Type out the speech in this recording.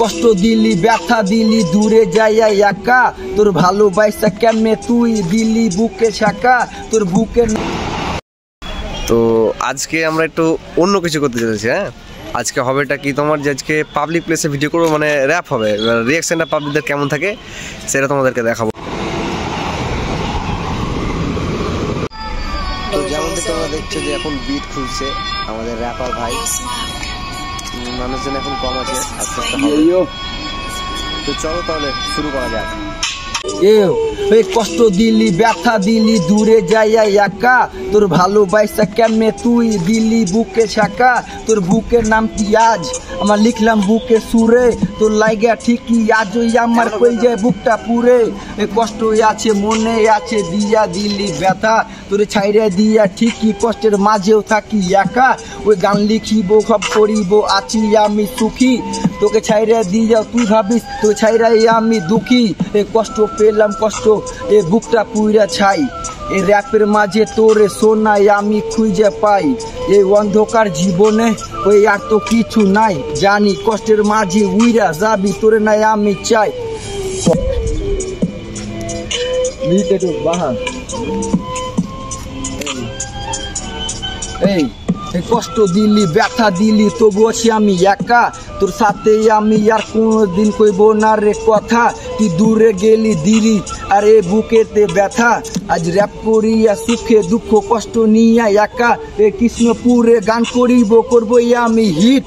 কষ্ট দিলি ব্যথা দিলি দূরে যাইয়া একা তোর ভালোবাসা কেমনে তুই দিলি বুকে ছাকা তোর বুকের। তো আজকে আমরা একটু অন্য কিছু করতে চলেছি। হ্যাঁ, আজকে হবেটা কি তোমার যে আজকে পাবলিক প্লেসে ভিডিও করবো, মানে র্যাপ হবে। রিয়াকশনটা পাবলিকদের কেমন থাকে সেটা তোমাদেরকে দেখাবো। তো যেমনটা তোমরা দেখছো যে এখন বিট খুলছে আমাদের র্যাপার ভাই, মানুষজন এখন কম আছে, আস্তে আস্তে হবে। তো চলো তাহলে শুরু করা যাক। কষ্ট দিলি ব্যথা দিলি দূরে যাইয়া একা তোর ভালোবাসা কেমনে তুই দিলি বুকে ছাকা তোর বুকের নাম কি আজ আমার লিখলাম বুকে সুরে তোর লাইগা ঠিকই আজ ওই আমার কই যায় বুকটা পুরে কষ্ট আছে মনে আছে দিয়া দিলি ব্যথা তোর ছাইরে দিয়া ঠিকই কষ্টের মাঝেও থাকি একা ওই গান লিখিব সব করিব আছি আমি সুখী তোকে ছাইরে দিয়া তুই ভাবিস তোকে ছাইরাই আমি দুঃখী কষ্ট পেলাম কষ্ট এ বুকটা পুইরা ছাই এই র্যাপের মাঝে তোরে সোনাই আমি খুঁজে পাই এই অন্ধকার জীবনে ওই আর তো কিছু নাই জানি কষ্টের মাঝে উইরা যাবি তোরে নাই আমি চাই এই কষ্ট দিলি ব্যথা দিলি তবু আছি আমি একা তোর সাথে আমি আর কোনোদিন কইব না রে কথা তুই দূরে গেলি দিলি আর এ বুকেতে ব্যথা আজ র্যাপ করিয়া সুখে দুঃখ কষ্ট নিয়া একা এ কৃষ্ণপুরে গান করিব করবো আমি হিট।